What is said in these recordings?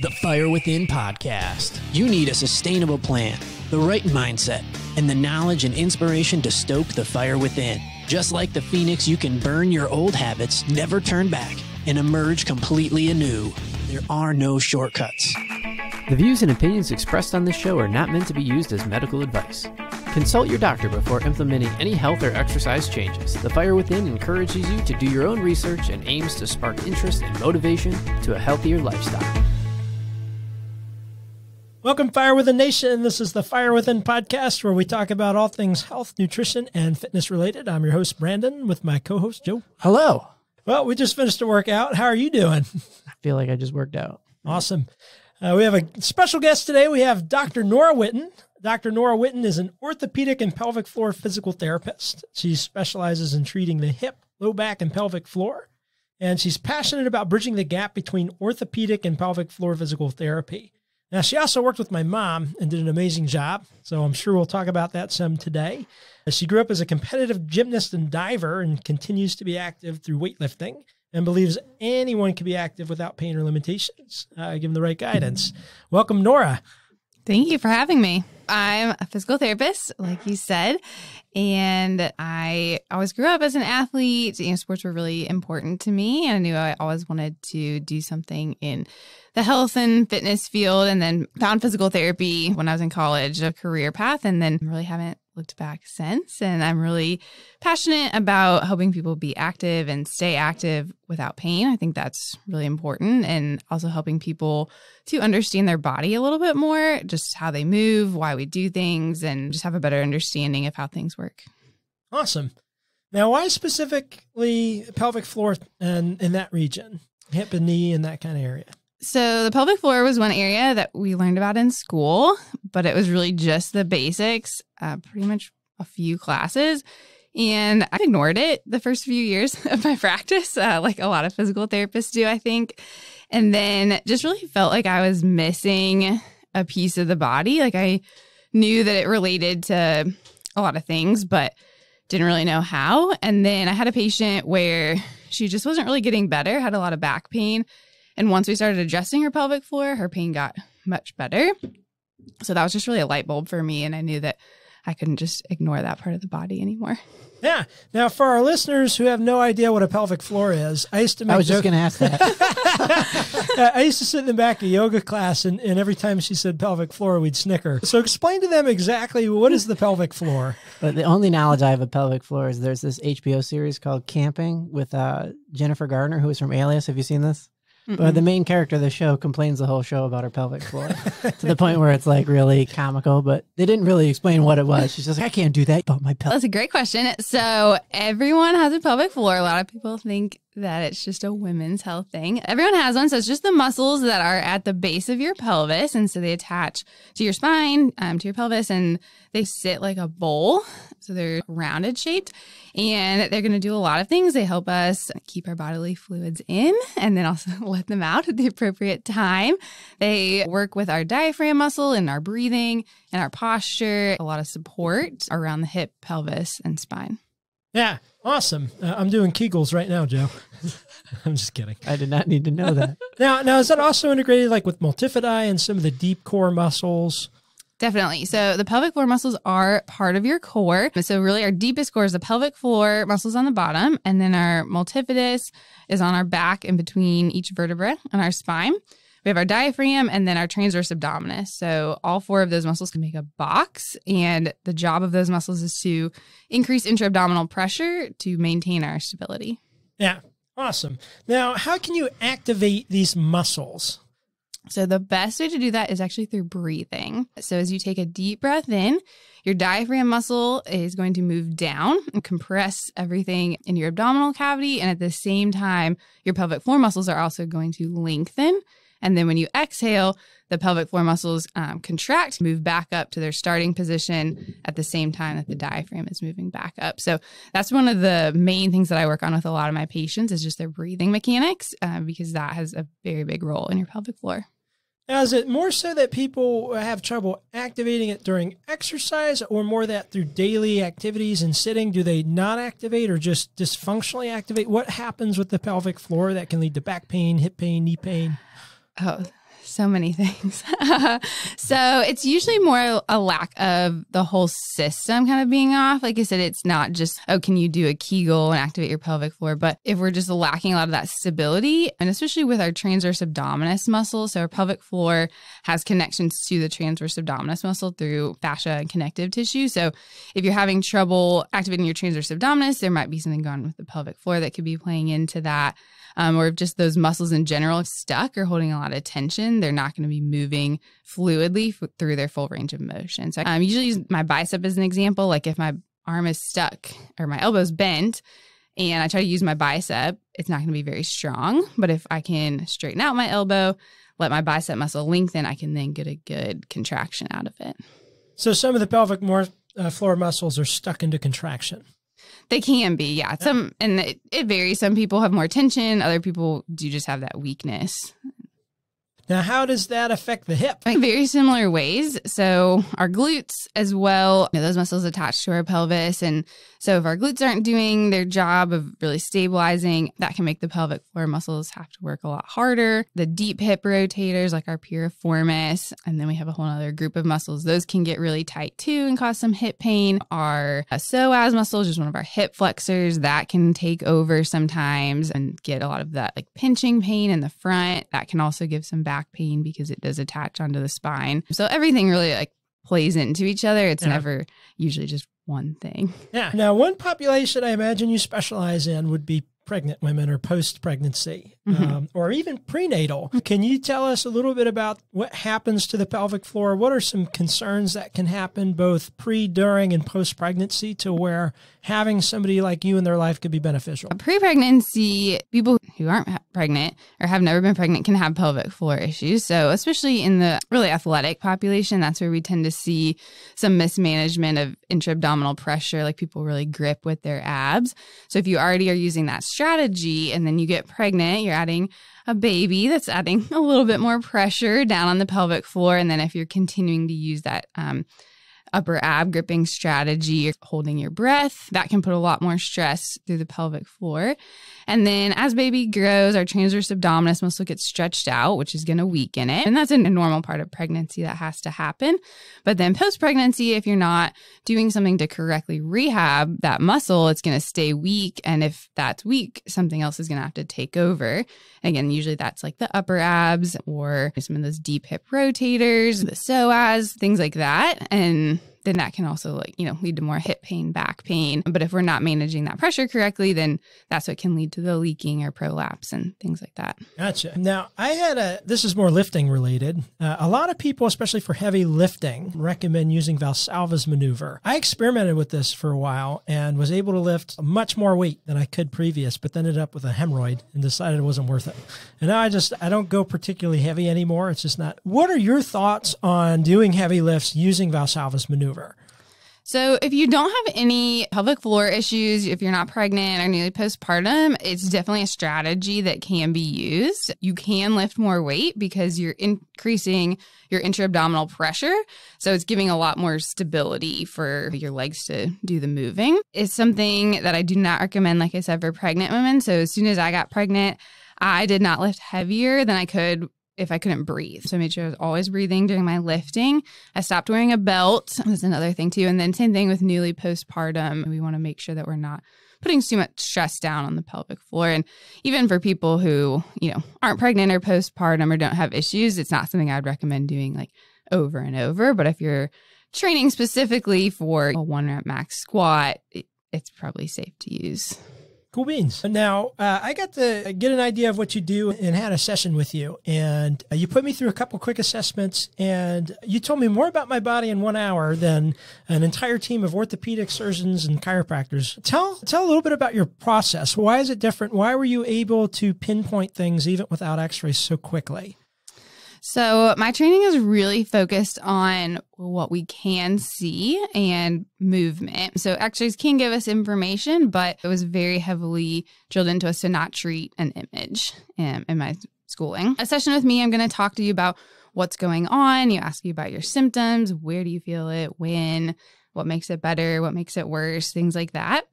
The Fire Within podcast. You need a sustainable plan, the right mindset, and the knowledge and inspiration to stoke the fire within. Just like the phoenix, you can burn your old habits, never turn back, and emerge completely anew. There are no shortcuts. The views and opinions expressed on this show are not meant to be used as medical advice. Consult your doctor before implementing any health or exercise changes. The Fire Within encourages you to do your own research and aims to spark interest and motivation to a healthier lifestyle. Welcome, Fire Within Nation. This is the Fire Within podcast, where we talk about all things health, nutrition, and fitness related. I'm your host, Brandon, with my co-host, Joe. Hello. Well, we just finished a workout. How are you doing? I feel like I just worked out. Awesome. We have a special guest today. We have Dr. Norah Whitten. Dr. Norah Whitten is an orthopedic and pelvic floor physical therapist. She specializes in treating the hip, low back, and pelvic floor. And she's passionate about bridging the gap between orthopedic and pelvic floor physical therapy. Now, she also worked with my mom and did an amazing job, so I'm sure we'll talk about that some today. She grew up as a competitive gymnast and diver and continues to be active through weightlifting and believes anyone can be active without pain or limitations, given the right guidance. Welcome, Norah. Thank you for having me. I'm a physical therapist, like you said, and I always grew up as an athlete. Sports were really important to me, and I knew I always wanted to do something in the health and fitness field, and then found physical therapy when I was in college, a career path, and then really haven't looked back since. And I'm really passionate about helping people be active and stay active without pain. I think that's really important, and also helping people to understand their body a little bit more, just how they move, why we do things, and just have a better understanding of how things work. Awesome. Now, why specifically pelvic floor and in that region, hip and knee and that kind of area? So the pelvic floor was one area that we learned about in school, but it was really just the basics, pretty much a few classes. And I ignored it the first few years of my practice, like a lot of physical therapists do, I think. And then just really felt like I was missing a piece of the body. Like I knew that it related to a lot of things, but didn't really know how. And then I had a patient where she just wasn't really getting better, had a lot of back pain. And once we started adjusting her pelvic floor, her pain got much better. So that was just really a light bulb for me. And I knew that I couldn't just ignore that part of the body anymore. Yeah. Now, for our listeners who have no idea what a pelvic floor is, I was just going to ask that. I used to sit in the back of yoga class, and every time she said pelvic floor, we'd snicker. So explain to them exactly what is the pelvic floor. But the only knowledge I have of pelvic floor is there's this HBO series called Camping with Jennifer Garner, who is from Alias. Have you seen this? But the main character of the show complains the whole show about her pelvic floor to the point where it's like really comical, but they didn't really explain what it was. She's just like, I can't do that about my pelvic. That's a great question. So everyone has a pelvic floor. A lot of people think that it's just a women's health thing. Everyone has one. So it's just the muscles that are at the base of your pelvis. And so they attach to your spine, to your pelvis, and they sit like a bowl. So they're rounded shaped, and they're going to do a lot of things. They help us keep our bodily fluids in and then also let them out at the appropriate time. They work with our diaphragm muscle and our breathing and our posture, a lot of support around the hip, pelvis, and spine. Yeah. Awesome. I'm doing Kegels right now, Joe. I'm just kidding. I did not need to know that. Now, is that also integrated like with multifidi and some of the deep core muscles? Definitely. So the pelvic floor muscles are part of your core. So really our deepest core is the pelvic floor muscles on the bottom. And then our multifidus is on our back in between each vertebra and our spine. We have our diaphragm and then our transverse abdominis. So all four of those muscles can make a box. And the job of those muscles is to increase intra-abdominal pressure to maintain our stability. Yeah. Awesome. Now, how can you activate these muscles? So the best way to do that is actually through breathing. So as you take a deep breath in, your diaphragm muscle is going to move down and compress everything in your abdominal cavity. And at the same time, your pelvic floor muscles are also going to lengthen. And then when you exhale, the pelvic floor muscles contract, move back up to their starting position at the same time that the diaphragm is moving back up. So that's one of the main things that I work on with a lot of my patients is just their breathing mechanics, because that has a very big role in your pelvic floor. Now, is it more so that people have trouble activating it during exercise, or more that through daily activities and sitting, do they not activate or just dysfunctionally activate? What happens with the pelvic floor that can lead to back pain, hip pain, knee pain? Oh, so many things. So it's usually more a lack of the whole system kind of being off. Like I said, it's not just, oh, can you do a Kegel and activate your pelvic floor? But if we're just lacking a lot of that stability, and especially with our transverse abdominis muscle, so our pelvic floor has connections to the transverse abdominis muscle through fascia and connective tissue. So if you're having trouble activating your transverse abdominis, there might be something going on with the pelvic floor that could be playing into that. Or if just those muscles in general are stuck or holding a lot of tension, they're not going to be moving fluidly through their full range of motion. So I usually use my bicep as an example. Like if my arm is stuck or my elbow's bent and I try to use my bicep, it's not going to be very strong. But if I can straighten out my elbow, let my bicep muscle lengthen, I can then get a good contraction out of it. So some of the pelvic floor muscles are stuck into contraction. They can be, yeah. And it varies. Some people have more tension. Other people do just have that weakness. Now, how does that affect the hip? Like very similar ways. So our glutes as well, those muscles attached to our pelvis. And so if our glutes aren't doing their job of really stabilizing, that can make the pelvic floor muscles have to work a lot harder. The deep hip rotators like our piriformis, and then we have a whole other group of muscles. Those can get really tight too and cause some hip pain. Our psoas muscle is just one of our hip flexors. That can take over sometimes and get a lot of that like pinching pain in the front. That can also give some back pain because it does attach onto the spine. So everything really like plays into each other. It's never usually just one thing. Yeah. Now, one population I imagine you specialize in would be pregnant women or post-pregnancy, or even prenatal. Can you tell us a little bit about what happens to the pelvic floor? What are some concerns that can happen both pre, during, and post-pregnancy to where having somebody like you in their life could be beneficial? Pre-pregnancy, people who aren't pregnant or have never been pregnant can have pelvic floor issues. So especially in the really athletic population, that's where we tend to see some mismanagement of intra-abdominal pressure, like people really grip with their abs. So if you already are using that strategy and then you get pregnant, you're adding a baby that's adding a little bit more pressure down on the pelvic floor. And then if you're continuing to use that upper ab gripping strategy, or holding your breath, that can put a lot more stress through the pelvic floor. And then as baby grows, our transverse abdominis muscle gets stretched out, which is going to weaken it. And that's a normal part of pregnancy that has to happen. But then post-pregnancy, if you're not doing something to correctly rehab that muscle, it's going to stay weak. And if that's weak, something else is going to have to take over. Again, usually that's like the upper abs or some of those deep hip rotators, the psoas, things like that. And then that can also lead to more hip pain, back pain. But if we're not managing that pressure correctly, then that's what can lead to the leaking or prolapse and things like that. Gotcha. Now, this is more lifting related. A lot of people, especially for heavy lifting, recommend using Valsalva's maneuver. I experimented with this for a while and was able to lift much more weight than I could previous, but then ended up with a hemorrhoid and decided it wasn't worth it. And now I don't go particularly heavy anymore. It's just not. What are your thoughts on doing heavy lifts using Valsalva's maneuver? So if you don't have any pelvic floor issues, if you're not pregnant or newly postpartum, it's definitely a strategy that can be used. You can lift more weight because you're increasing your intra-abdominal pressure. So it's giving a lot more stability for your legs to do the moving. It's something that I do not recommend, like I said, for pregnant women. So as soon as I got pregnant, I did not lift heavier than I could if I couldn't breathe. So I made sure I was always breathing during my lifting. I stopped wearing a belt. That's another thing too. And then same thing with newly postpartum. We want to make sure that we're not putting too much stress down on the pelvic floor. And even for people who, aren't pregnant or postpartum or don't have issues, it's not something I'd recommend doing like over and over. But if you're training specifically for a 1 rep max squat, it's probably safe to use. Cool beans. Now, I got to get an idea of what you do and had a session with you. And you put me through a couple quick assessments and you told me more about my body in 1 hour than an entire team of orthopedic surgeons and chiropractors. Tell a little bit about your process. Why is it different? Why were you able to pinpoint things even without x-rays so quickly? So my training is really focused on what we can see and movement. So x-rays can give us information, but it was very heavily drilled into us to not treat an image in my schooling. A session with me, I'm going to talk to you about what's going on. You ask you about your symptoms. Where do you feel it? When? What makes it better? What makes it worse? Things like that.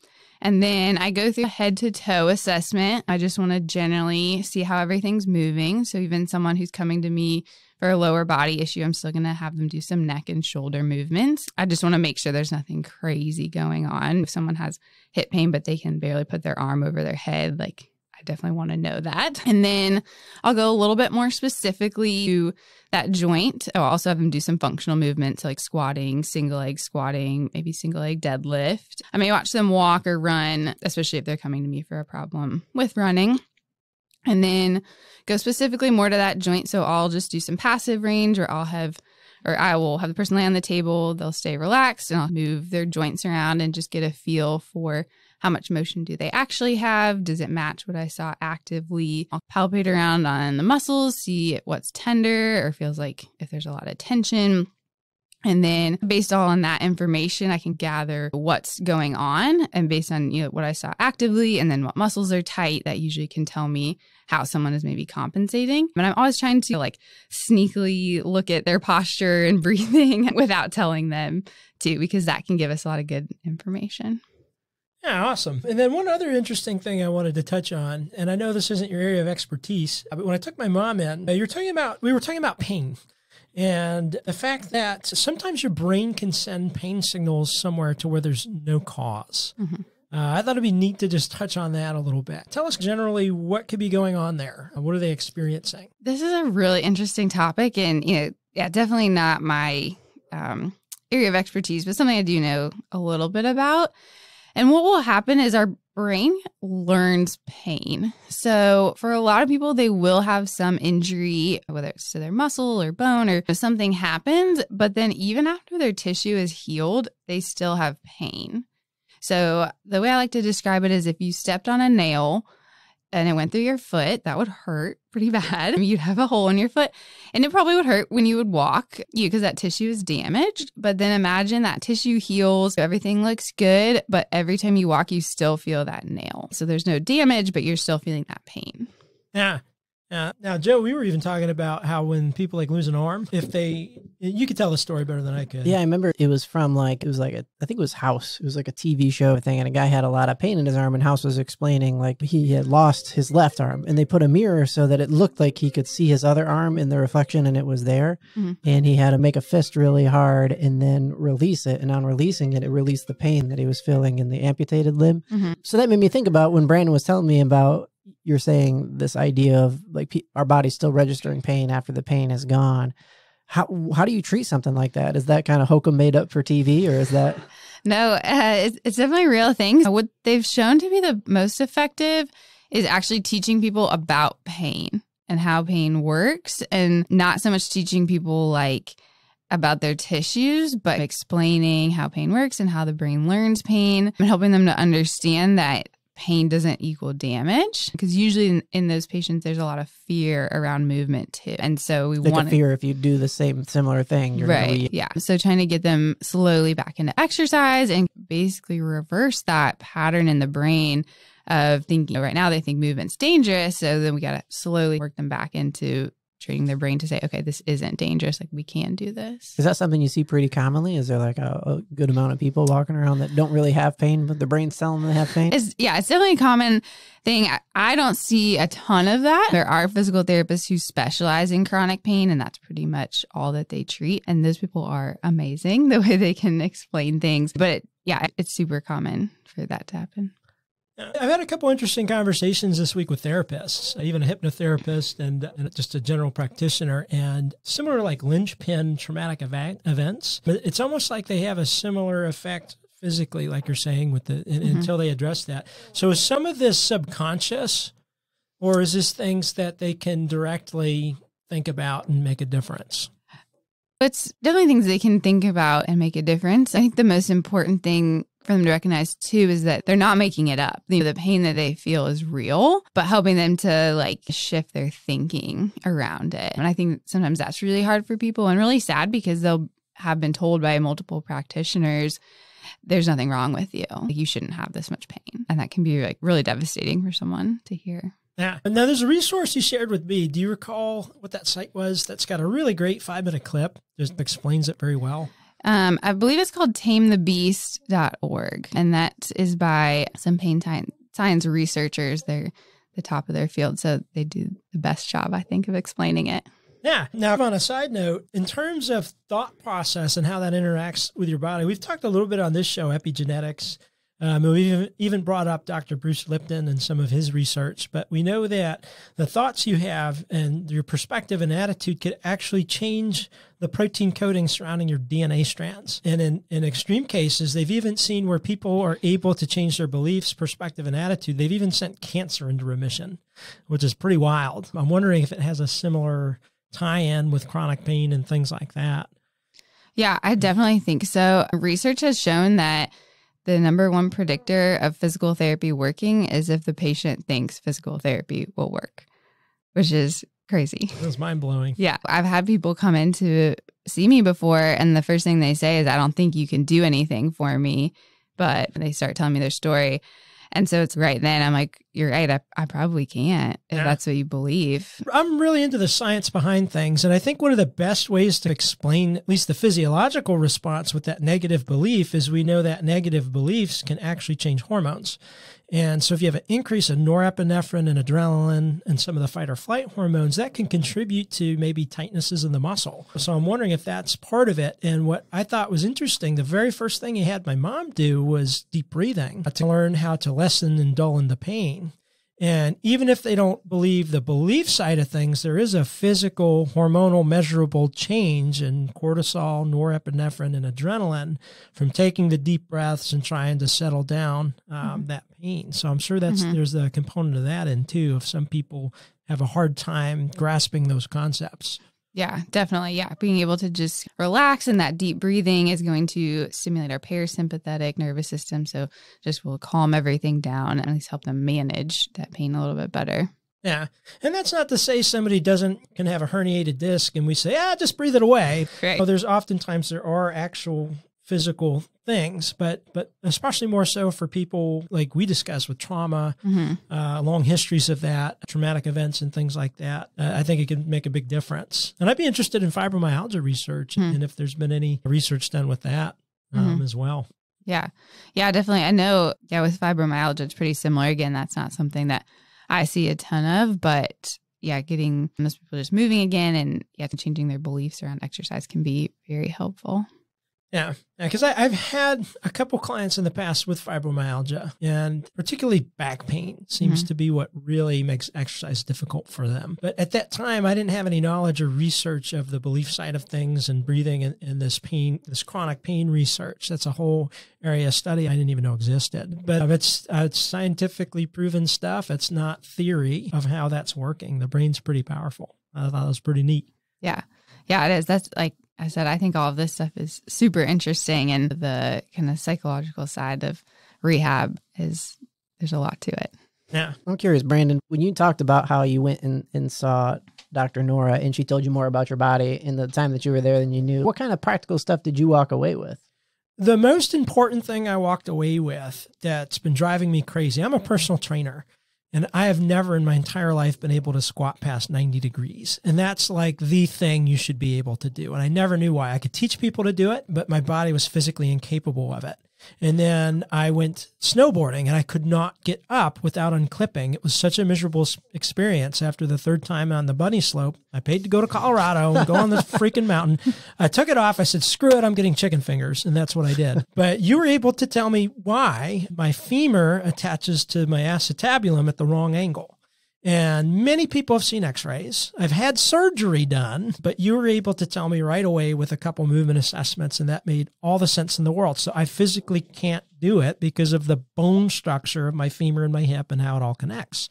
And then I go through a head-to-toe assessment. I just want to generally see how everything's moving. So even someone who's coming to me For a lower body issue, I'm still going to have them do some neck and shoulder movements. I just want to make sure there's nothing crazy going on. If someone has hip pain, but they can barely put their arm over their head, like I definitely want to know that. And then I'll go a little bit more specifically to that joint. I'll also have them do some functional movements like squatting, single leg squatting, maybe single leg deadlift. I may watch them walk or run, especially if they're coming to me for a problem with running. And then go specifically more to that joint. So I'll just do some passive range, or I will have the person lay on the table. They'll stay relaxed and I'll move their joints around and just get a feel for how much motion do they actually have? Does it match what I saw actively? I'll palpate around on the muscles, see what's tender or feels like if there's a lot of tension. And then based all on that information, I can gather what's going on. And based on what I saw actively and then what muscles are tight, that usually can tell me how someone is maybe compensating. But I'm always trying to sneakily look at their posture and breathing without telling them to, because that can give us a lot of good information. Yeah, awesome. And then one other interesting thing I wanted to touch on, and I know this isn't your area of expertise, but when I took my mom in, we were talking about pain. And the fact that sometimes your brain can send pain signals somewhere to where there's no cause. Mm-hmm. I thought it'd be neat to just touch on that a little bit. Tell us generally what could be going on there. What are they experiencing? This is a really interesting topic, and definitely not my area of expertise, but something I do know a little bit about. And what will happen is our brain learns pain. So for a lot of people, they will have some injury, whether it's to their muscle or bone or something happens, but then even after their tissue is healed, they still have pain. So the way I like to describe it is if you stepped on a nail and it went through your foot, that would hurt pretty bad. You'd have a hole in your foot, and it probably would hurt when you would walk because that tissue is damaged. But then imagine that tissue heals, everything looks good, but every time you walk, you still feel that nail. So there's no damage, but you're still feeling that pain. Yeah. Now, Joe, we were even talking about how when people lose an arm, you could tell the story better than I could. Yeah, I remember it was from I think it was House. It was like a TV show thing, and a guy had a lot of pain in his arm, and House was explaining he had lost his left arm, and they put a mirror so that it looked like he could see his other arm in the reflection, and it was there. Mm-hmm. And he had to make a fist really hard and then release it, and on releasing it, it released the pain that he was feeling in the amputated limb. Mm-hmm. So that made me think about when Brandon was telling me about, you're saying this idea of our body's still registering pain after the pain is gone. How do you treat something like that? Is that kind of hokum made up for TV, or is that? No, it's definitely a real thing. What they've shown to be the most effective is actually teaching people about pain and how pain works, and not so much teaching people about their tissues, but explaining how pain works and how the brain learns pain and helping them to understand that pain doesn't equal damage, because usually in those patients, there's a lot of fear around movement too. And so we want fear if you do the similar thing. You're right. Yeah. So trying to get them slowly back into exercise and basically reverse that pattern in the brain of thinking right now they think movement's dangerous. So then we got to slowly work them back into training their brain to say, okay, this isn't dangerous. We can do this. Is that something you see pretty commonly? Is there a good amount of people walking around that don't really have pain, but their brain's telling them they have pain? It's definitely a common thing. I don't see a ton of that. There are physical therapists who specialize in chronic pain, and that's pretty much all that they treat. And those people are amazing the way they can explain things. But it's super common for that to happen. I've had a couple interesting conversations this week with therapists, even a hypnotherapist and just a general practitioner, and similar to linchpin traumatic events. But it's almost like they have a similar effect physically, like you're saying, until they address that. So is some of this subconscious, or is this things that they can directly think about and make a difference? It's definitely things they can think about and make a difference. I think the most important thing for them to recognize too is that they're not making it up. The pain that they feel is real, but helping them to shift their thinking around it. And I think sometimes that's really hard for people and really sad, because they'll have been told by multiple practitioners, there's nothing wrong with you. You shouldn't have this much pain. And that can be really devastating for someone to hear. Yeah. Now, there's a resource you shared with me. Do you recall what that site was? That's got a really great 5-minute clip. Just explains it very well. I believe it's called tamethebeast.org. And that is by some pain science researchers. They're the top of their field. So they do the best job, I think, of explaining it. Yeah. Now, on a side note, in terms of thought process and how that interacts with your body, we've talked a little bit on this show, epigenetics. We've even brought up Dr. Bruce Lipton and some of his research, but we know that the thoughts you have and your perspective and attitude could actually change the protein coding surrounding your DNA strands. And in extreme cases, they've even seen where people are able to change their beliefs, perspective, and attitude. They've even sent cancer into remission, which is pretty wild. I'm wondering if it has a similar tie-in with chronic pain and things like that. Yeah, I definitely think so. Research has shown that the number one predictor of physical therapy working is if the patient thinks physical therapy will work, which is crazy. It was mind-blowing. Yeah. I've had people come in to see me before, and the first thing they say is, I don't think you can do anything for me. But they start telling me their story. And so it's right then I'm like, you're right. I probably can't if that's what you believe. I'm really into the science behind things. And I think one of the best ways to explain at least the physiological response with that negative belief is we know that negative beliefs can actually change hormones. And so if you have an increase in norepinephrine and adrenaline and some of the fight or flight hormones, that can contribute to maybe tightnesses in the muscle. So I'm wondering if that's part of it. And what I thought was interesting, the very first thing he had my mom do was deep breathing to learn how to lessen and dull the pain. And even if they don't believe the belief side of things, there is a physical, hormonal, measurable change in cortisol, norepinephrine, and adrenaline from taking the deep breaths and trying to settle down that pain. So I'm sure there's a component of that in too, if some people have a hard time grasping those concepts. Yeah, definitely. Yeah. Being able to just relax, and that deep breathing is going to stimulate our parasympathetic nervous system. So just will calm everything down and at least help them manage that pain a little bit better. Yeah. And that's not to say somebody can have a herniated disc and we say, just breathe it away. Right. Well, there's oftentimes there are actual physical things, but especially more so for people like we discussed with trauma, long histories of that, traumatic events and things like that. I think it can make a big difference. And I'd be interested in fibromyalgia research and if there's been any research done with that as well. Yeah. Yeah, definitely. I know, with fibromyalgia, it's pretty similar. Again, that's not something that I see a ton of, but getting most people just moving again and changing their beliefs around exercise can be very helpful. Yeah, because I've had a couple clients in the past with fibromyalgia, and particularly back pain seems to be what really makes exercise difficult for them. But at that time, I didn't have any knowledge or research of the belief side of things and breathing and this chronic pain research. That's a whole area of study I didn't even know existed. But it's scientifically proven stuff. It's not theory of how that's working. The brain's pretty powerful. I thought it was pretty neat. Yeah. Yeah, it is. That's like I said, I think all of this stuff is super interesting, and the kind of psychological side of rehab there's a lot to it. Yeah. I'm curious, Brandon, when you talked about how you went and saw Dr. Norah and she told you more about your body in the time that you were there than you knew, what kind of practical stuff did you walk away with? The most important thing I walked away with that's been driving me crazy, I'm a personal trainer. And I have never in my entire life been able to squat past 90 degrees. And that's like the thing you should be able to do. And I never knew why. I could teach people to do it, but my body was physically incapable of it. And then I went snowboarding and I could not get up without unclipping. It was such a miserable experience after the third time on the bunny slope. I paid to go to Colorado and go on this freaking mountain. I took it off. I said, screw it. I'm getting chicken fingers. And that's what I did. But you were able to tell me why my femur attaches to my acetabulum at the wrong angle. And many people have seen x-rays. I've had surgery done, but you were able to tell me right away with a couple movement assessments, and that made all the sense in the world. So I physically can't do it because of the bone structure of my femur and my hip and how it all connects.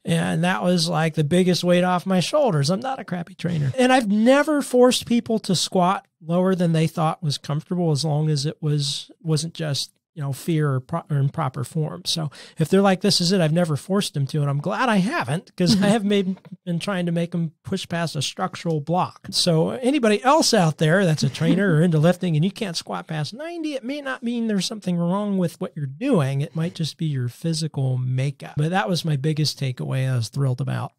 And that was like the biggest weight off my shoulders. I'm not a crappy trainer. And I've never forced people to squat lower than they thought was comfortable, as long as it wasn't just fear or improper form. So if they're like, this is it, I've never forced them to, and I'm glad I haven't, because I have been trying to make them push past a structural block. So anybody else out there that's a trainer or into lifting and you can't squat past 90, it may not mean there's something wrong with what you're doing. It might just be your physical makeup. But that was my biggest takeaway I was thrilled about.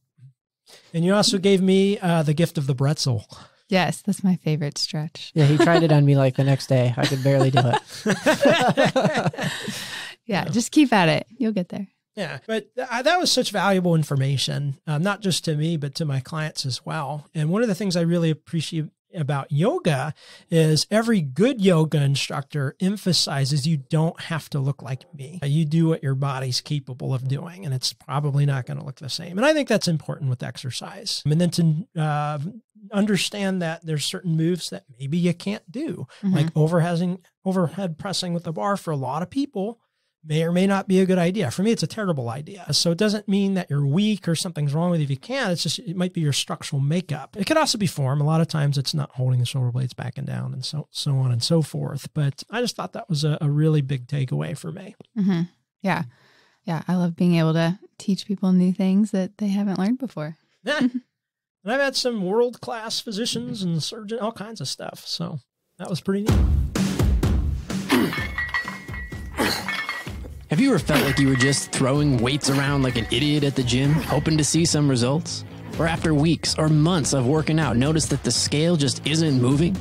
And you also gave me the gift of the Bretzel. Yes, that's my favorite stretch. Yeah, he tried it on me like the next day. I could barely do it. Yeah, just keep at it. You'll get there. Yeah. But that was such valuable information, not just to me, but to my clients as well. And one of the things I really appreciate about yoga is every good yoga instructor emphasizes you don't have to look like me. You do what your body's capable of doing, and it's probably not going to look the same. And I think that's important with exercise. And then to understand that there's certain moves that maybe you can't do, like overhead pressing with the bar for a lot of people may or may not be a good idea. For me, it's a terrible idea. So it doesn't mean that you're weak or something's wrong with you if you can. It's just, it might be your structural makeup. It could also be form. A lot of times it's not holding the shoulder blades back and down and so on and so forth. But I just thought that was a really big takeaway for me. Mm-hmm. Yeah. Yeah. I love being able to teach people new things that they haven't learned before. Yeah. And I've had some world-class physicians and surgeons, all kinds of stuff. So that was pretty neat. Have you ever felt like you were just throwing weights around like an idiot at the gym, hoping to see some results? Or after weeks or months of working out, notice that the scale just isn't moving?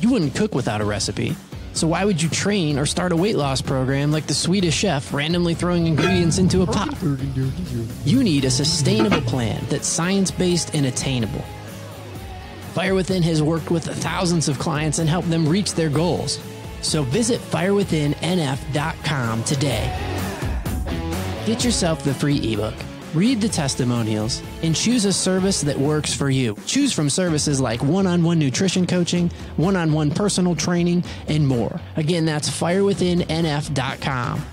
You wouldn't cook without a recipe. So why would you train or start a weight loss program like the Swedish chef randomly throwing ingredients into a pot? You need a sustainable plan that's science-based and attainable. Fire Within has worked with thousands of clients and helped them reach their goals. So visit firewithinnf.com today. Get yourself the free ebook, read the testimonials, and choose a service that works for you. Choose from services like one-on-one nutrition coaching, one-on-one personal training, and more. Again, that's firewithinnf.com.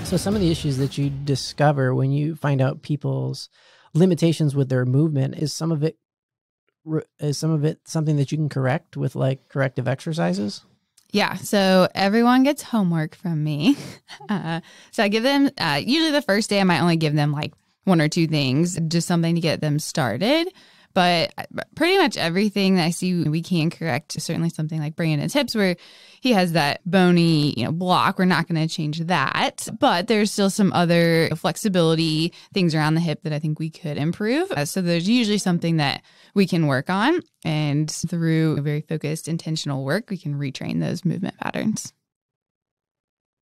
So some of the issues that you discover when you find out people's limitations with their movement, is some of it something that you can correct with like corrective exercises? Yeah. So everyone gets homework from me. So I give them, usually the first day I might only give them like one or two things, just something to get them started. But pretty much everything that I see we can correct, certainly something like Brandon's hips where he has that bony, block. We're not going to change that. But there's still some other flexibility things around the hip that I think we could improve. So there's usually something that we can work on. And through very focused, intentional work, we can retrain those movement patterns.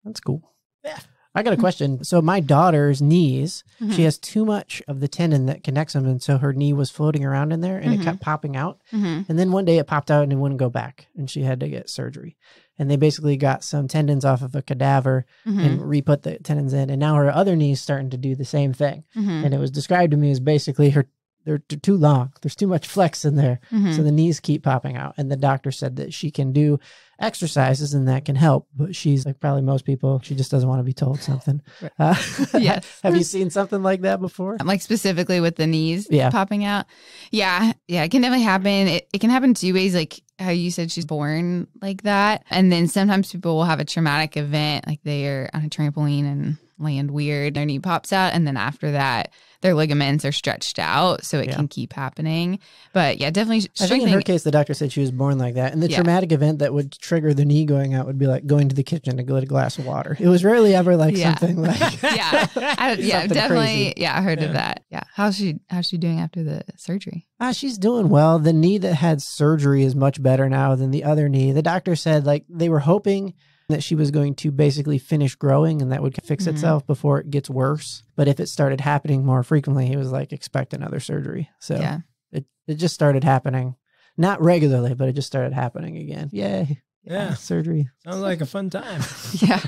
That's cool. Yeah. I got a question. So my daughter's knees, she has too much of the tendon that connects them. And so her knee was floating around in there and it kept popping out. And then one day it popped out and it wouldn't go back. And she had to get surgery. And they basically got some tendons off of a cadaver and re-put the tendons in. And now her other knee's starting to do the same thing. And it was described to me as basically they're too long. There's too much flex in there. So the knees keep popping out. And the doctor said that she can do exercises and that can help. But she's like probably most people, she just doesn't want to be told something. Yes. Have you seen something like that before? Like specifically with the knees popping out? Yeah. Yeah, it can definitely happen. It can happen two ways, like how you said she's born like that. And then sometimes people will have a traumatic event, like they are on a trampoline and land weird, their knee pops out. And then after that, their ligaments are stretched out, so it can keep happening. But yeah, definitely. I think in her case, the doctor said she was born like that. And the traumatic event that would trigger the knee going out would be like going to the kitchen to get a glass of water. It was rarely ever like something like definitely. Crazy. Yeah, I heard of that. Yeah. How's she doing after the surgery? She's doing well. The knee that had surgery is much better now than the other knee. The doctor said like they were hoping that she was going to basically finish growing and that would fix itself before it gets worse. But if it started happening more frequently, he was like, expect another surgery. So it just started happening. Not regularly, but it just started happening again. Yay. Yeah. Surgery. Sounds like a fun time. Yeah,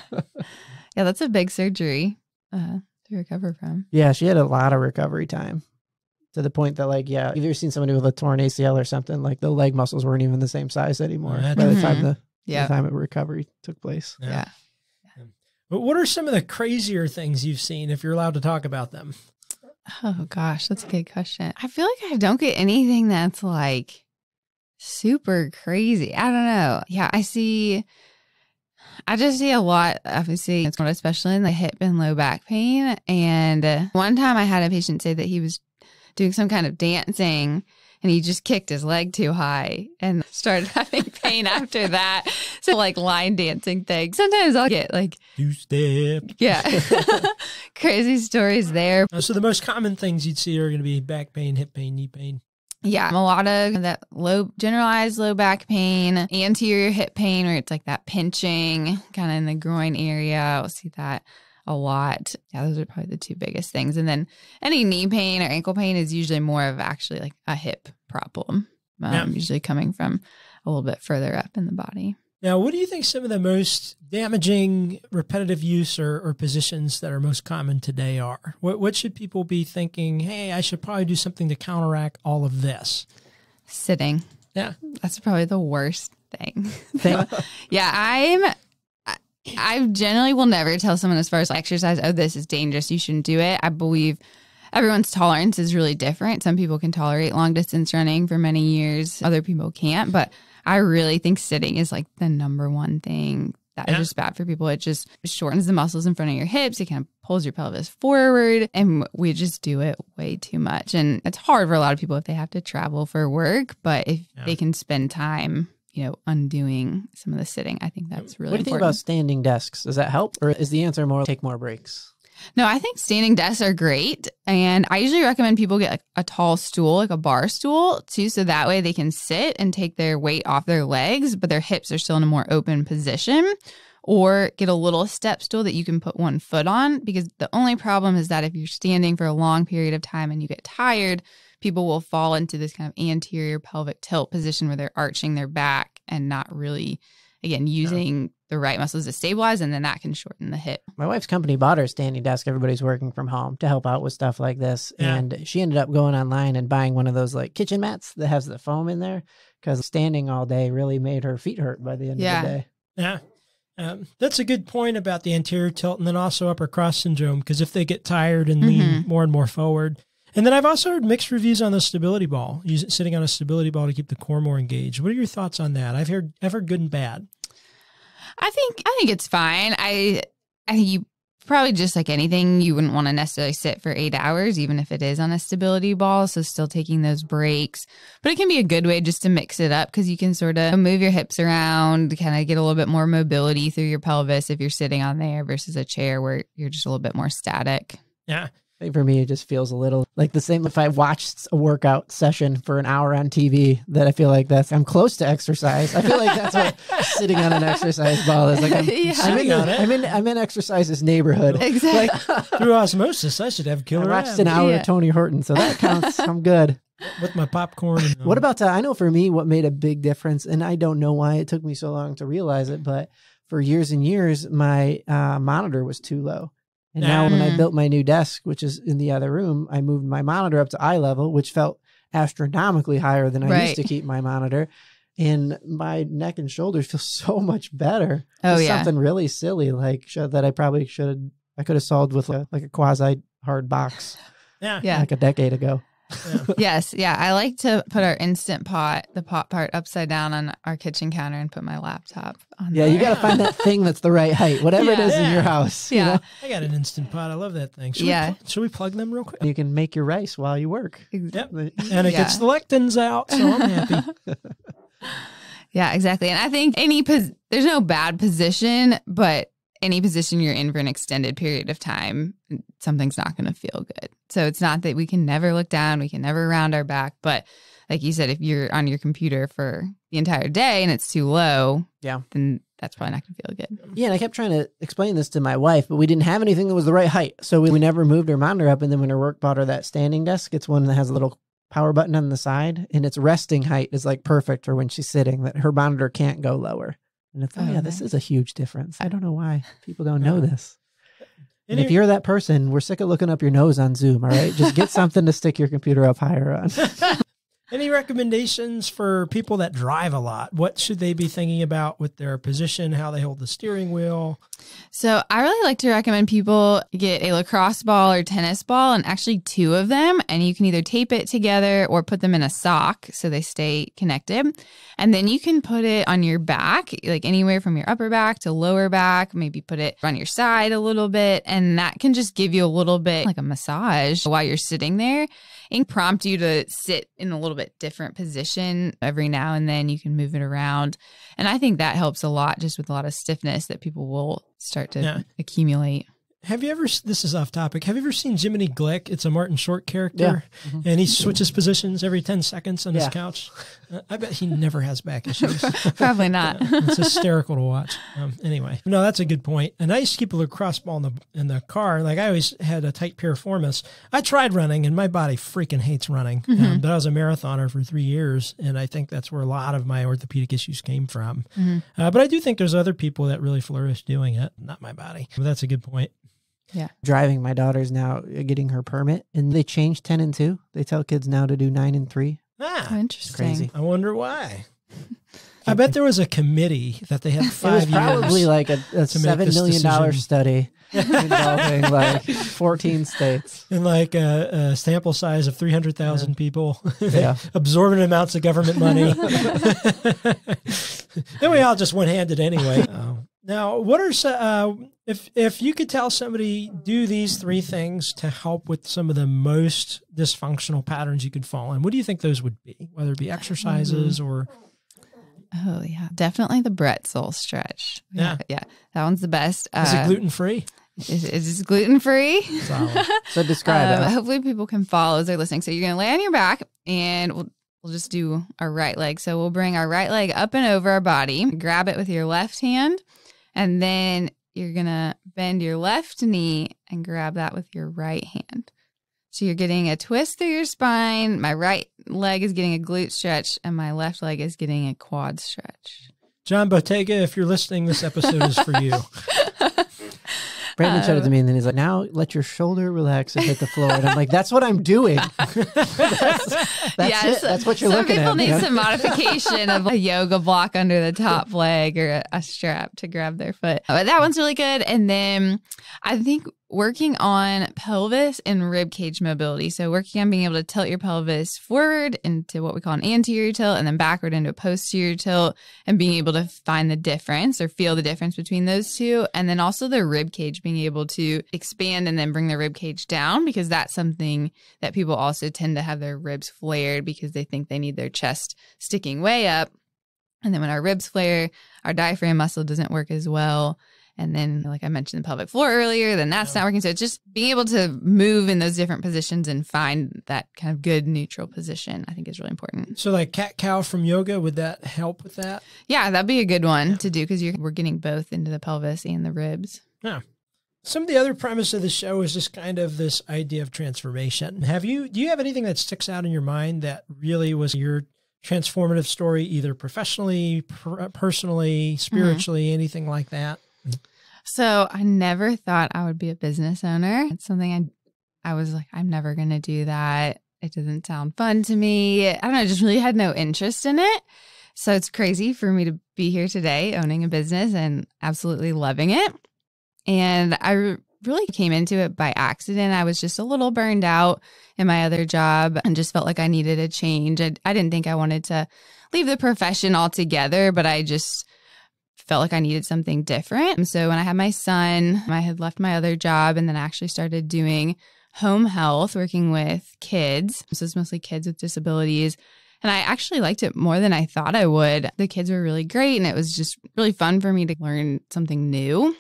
that's a big surgery to recover from. Yeah, she had a lot of recovery time. To the point that like, you've ever seen somebody with a torn ACL or something, like the leg muscles weren't even the same size anymore by the time the time of recovery took place. Yeah. But what are some of the crazier things you've seen, if you're allowed to talk about them? Oh gosh, that's a good question. I feel like I don't get anything that's like super crazy. I don't know. Yeah, I just see a lot, obviously, it's not especially in the hip and low back pain. And one time I had a patient say that he was doing some kind of dancing and he just kicked his leg too high and started having pain after that. So like line dancing thing. Sometimes I'll get like 2-step. Yeah. Crazy stories there. So the most common things you'd see are going to be back pain, hip pain, knee pain. Yeah, a lot of that generalized low back pain, anterior hip pain, where it's like that pinching kind of in the groin area. We'll see that a lot. Yeah, those are probably the two biggest things. And then any knee pain or ankle pain is usually more of actually like a hip problem, usually coming from a little bit further up in the body. Now, what do you think some of the most damaging repetitive use or positions that are most common today are? What should people be thinking, hey, I should probably do something to counteract all of this? Sitting. Yeah. That's probably the worst thing. Yeah, I generally will never tell someone as far as exercise, oh, this is dangerous, you shouldn't do it. I believe everyone's tolerance is really different. Some people can tolerate long distance running for many years. Other people can't. But I really think sitting is like the number one thing that is just bad for people. It just shortens the muscles in front of your hips. It kind of pulls your pelvis forward. And we just do it way too much. And it's hard for a lot of people if they have to travel for work. But if they can spend time, undoing some of the sitting, I think that's really important. What do you think about standing desks? Does that help? Or is the answer more take more breaks? No, I think standing desks are great. And I usually recommend people get like a tall stool, like a bar stool too. So that way they can sit and take their weight off their legs, but their hips are still in a more open position. Or get a little step stool that you can put one foot on, because the only problem is that if you're standing for a long period of time and you get tired, people will fall into this kind of anterior pelvic tilt position where they're arching their back and not really, again, using the right muscles to stabilize, and then that can shorten the hip. My wife's company bought her a standing desk. Everybody's working from home to help out with stuff like this. Yeah. And she ended up going online and buying one of those like kitchen mats that has the foam in there, because standing all day really made her feet hurt by the end of the day. Yeah. That's a good point about the anterior tilt, and then also upper cross syndrome, because if they get tired and lean more and more forward. And then I've also heard mixed reviews on the stability ball, sitting on a stability ball to keep the core more engaged. What are your thoughts on that? I've heard good and bad. I think it's fine. I think you probably, just like anything, you wouldn't want to necessarily sit for 8 hours, even if it is on a stability ball. So still taking those breaks, but it can be a good way just to mix it up, because you can sort of move your hips around, kind of get a little bit more mobility through your pelvis if you're sitting on there versus a chair where you're just a little bit more static. Yeah. I think for me, it just feels a little like the same if I watched a workout session for an hour on TV, that I feel like I'm close to exercise. I feel like that's what sitting on an exercise ball is. Like I'm in exercise's neighborhood. Exactly. Like, through osmosis, I should have killer I watched an hour of Tony Horton, so that counts. I'm good. With my popcorn. What about I know for me, what made a big difference, and I don't know why it took me so long to realize it, but for years and years, my monitor was too low. And now when I built my new desk, which is in the other room, I moved my monitor up to eye level, which felt astronomically higher than I used to keep my monitor. And my neck and shoulders feel so much better. Oh, yeah. Something really silly that I probably I could have solved with a quasi hard box. Yeah. Like a decade ago. Yeah. Yes. Yeah. I like to put our Instant Pot, the pot part, upside down on our kitchen counter and put my laptop on there. You got to find that thing that's the right height, whatever it is in your house. Yeah. You know? I got an Instant Pot. I love that thing. Should we plug them real quick? You can make your rice while you work. Yep. And it gets the lectins out, so I'm happy. Yeah, exactly. And I think there's no bad position, but any position you're in for an extended period of time, something's not going to feel good. So it's not that we can never look down, we can never round our back, but like you said, if you're on your computer for the entire day and it's too low, then that's probably not going to feel good. Yeah, and I kept trying to explain this to my wife, but we didn't have anything that was the right height. So we never moved her monitor up, and then when her work bought her that standing desk, it's one that has a little power button on the side, and its resting height is like perfect for when she's sitting, that her monitor can't go lower. And it's, this is a huge difference. I don't know why people don't know this. And if you're that person, we're sick of looking up your nose on Zoom, all right? Just get something to stick your computer up higher on. Any recommendations for people that drive a lot? What should they be thinking about with their position, how they hold the steering wheel? So I really like to recommend people get a lacrosse ball or tennis ball, and actually 2 of them. And you can either tape it together or put them in a sock so they stay connected. And then you can put it on your back, like anywhere from your upper back to lower back, maybe put it on your side a little bit. And that can just give you a little bit like a massage while you're sitting there, and prompt you to sit in a little bit different position every now and then. You can move it around. And I think that helps a lot, just with a lot of stiffness that people will start to accumulate. Have you ever, this is off topic, have you ever seen Jiminy Glick? It's a Martin Short character, and he switches positions every 10 seconds on his couch. I bet he never has back issues. Probably not. It's hysterical to watch. Anyway, no, that's a good point. And I used to keep a lacrosse ball in the car. Like I always had a tight piriformis. I tried running, and my body freaking hates running. But I was a marathoner for 3 years, and I think that's where a lot of my orthopedic issues came from. But I do think there's other people that really flourish doing it. Not my body. But that's a good point. Yeah. Driving, my daughter's now getting her permit, and they changed 10 and 2. They tell kids now to do 9 and 3. Ah, Oh, interesting. Crazy. I wonder why. I bet there was a committee that they had 5 years. It was probably like a $7 million decision. study involving like 14 states. And like a sample size of 300,000 people, Yeah. absorbent amounts of government money. Then we all just one-handed anyway. Now, what are if you could tell somebody do these 3 things to help with some of the most dysfunctional patterns you could fall in, what do you think those would be? Whether it be exercises or... Oh, yeah. Definitely the Bretzel stretch. Yeah. Yeah. That one's the best. Is it gluten-free? It's gluten-free. Solid. So describe it. Hopefully people can follow as they're listening. So you're going to lay on your back, and we'll just do our right leg. So we'll bring our right leg up and over our body, grab it with your left hand, and then you're going to bend your left knee and grab that with your right hand. So you're getting a twist through your spine. My right leg is getting a glute stretch, and my left leg is getting a quad stretch. John Bottega, if you're listening, this episode is for you. Brandon showed it to me, and then he's like, now let your shoulder relax and hit the floor. And I'm like, that's what I'm doing. That's it. That's what you're looking at. Some people need some modification of a yoga block under the top leg or a strap to grab their foot. But that one's really good. And then I think working on pelvis and rib cage mobility. So working on being able to tilt your pelvis forward into what we call an anterior tilt and then backward into a posterior tilt, and being able to find the difference or feel the difference between those two. And then also the rib cage, being able to expand and then bring the rib cage down, because that's something that people also tend to have their ribs flared because they think they need their chest sticking way up. And then when our ribs flare, our diaphragm muscle doesn't work as well. And then, like I mentioned, the pelvic floor earlier, then that's not working. So it's just being able to move in those different positions and find that kind of good neutral position, I think is really important. So like cat-cow from yoga, would that help with that? Yeah, that'd be a good one to do, because we're getting both into the pelvis and the ribs. Yeah. Some of the other premise of the show is just kind of this idea of transformation. Do you have anything that sticks out in your mind that really was your transformative story, either professionally, personally, spiritually, anything like that? So I never thought I would be a business owner. It's something I was like, I'm never going to do that. It doesn't sound fun to me. I don't know, I just really had no interest in it. So it's crazy for me to be here today owning a business and absolutely loving it. And I really came into it by accident. I was just a little burned out in my other job and just felt like I needed a change. I didn't think I wanted to leave the profession altogether, but I just felt like I needed something different. And so when I had my son, I had left my other job, and then I actually started doing home health, working with kids. So it's mostly kids with disabilities. And I actually liked it more than I thought I would. The kids were really great, and it was just really fun for me to learn something new,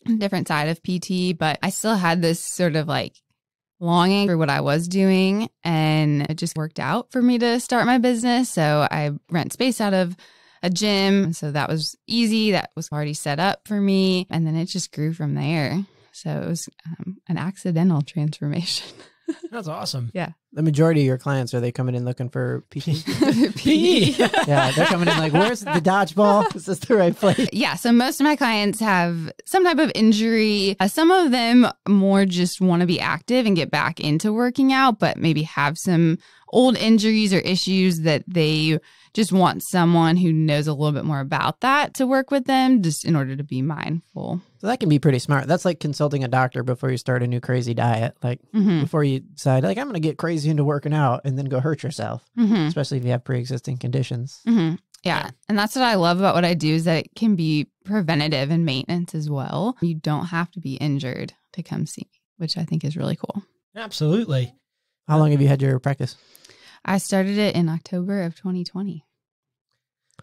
a different side of PT. But I still had this sort of like longing for what I was doing, and it just worked out for me to start my business. So I rent space out of a gym. So that was easy. That was already set up for me. And then it just grew from there. So it was an accidental transformation. That's awesome. Yeah. The majority of your clients, are they coming in looking for PT? PE. Yeah, they're coming in like, where's the dodgeball? Is this the right place? Yeah. So most of my clients have some type of injury. Some of them more just want to be active and get back into working out, but maybe have some old injuries or issues that they just want someone who knows a little bit more about that to work with them, just in order to be mindful. So that can be pretty smart. That's like consulting a doctor before you start a new crazy diet. Like before you decide, like, I'm going to get crazy into working out and then go hurt yourself, especially if you have pre-existing conditions. Yeah. And that's what I love about what I do, is that it can be preventative and maintenance as well. You don't have to be injured to come see me, which I think is really cool. Absolutely. How long have you had your practice? I started it in October of 2020.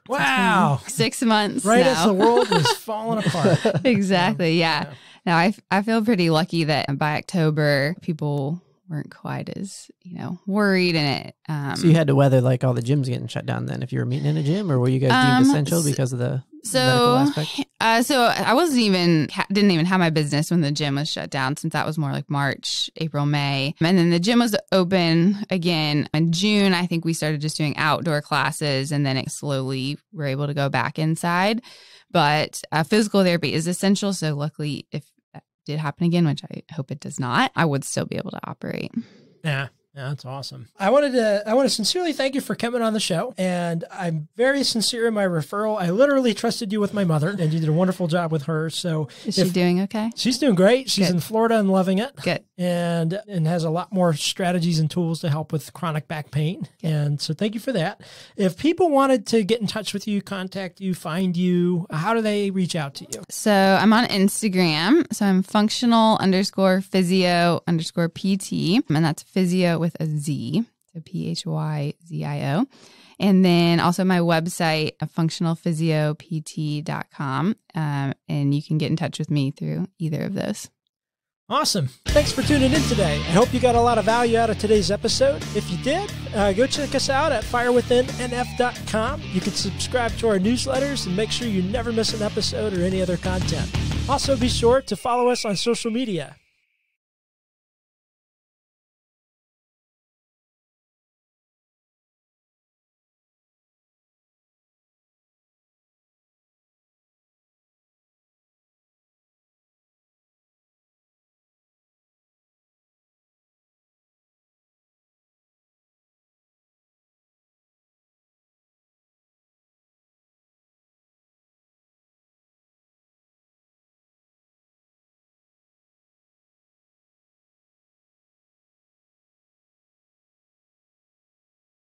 Wow. 6 months Right now. as the world was falling apart. Exactly. Yeah. Now, I feel pretty lucky that by October, people weren't quite as, worried in it. So you had to weather like all the gyms getting shut down then if you were meeting in a gym, or were you guys deemed essential because of the medical aspect? So I didn't even have my business when the gym was shut down, since that was more like March, April, May. And then the gym was open again in June. I think we started just doing outdoor classes, and then it slowly we're able to go back inside. But physical therapy is essential. So luckily, if that did happen again, which I hope it does not, I would still be able to operate. Yeah. Yeah, that's awesome. I want to sincerely thank you for coming on the show. And I'm very sincere in my referral. I literally trusted you with my mother, and you did a wonderful job with her. So is she doing okay? She's doing great. She's Good. in Florida and loving it. Good. And has a lot more strategies and tools to help with chronic back pain. Good. And so thank you for that. If people wanted to get in touch with you, contact you, find you, how do they reach out to you? So I'm on Instagram. So I'm functional_physio_PT, and that's physio with a Z, so PHYZIO. And then also my website, functionalphysiopt.com, and you can get in touch with me through either of those. Awesome. Thanks for tuning in today. I hope you got a lot of value out of today's episode. If you did, go check us out at firewithinnf.com. You can subscribe to our newsletters and make sure you never miss an episode or any other content. Also, be sure to follow us on social media.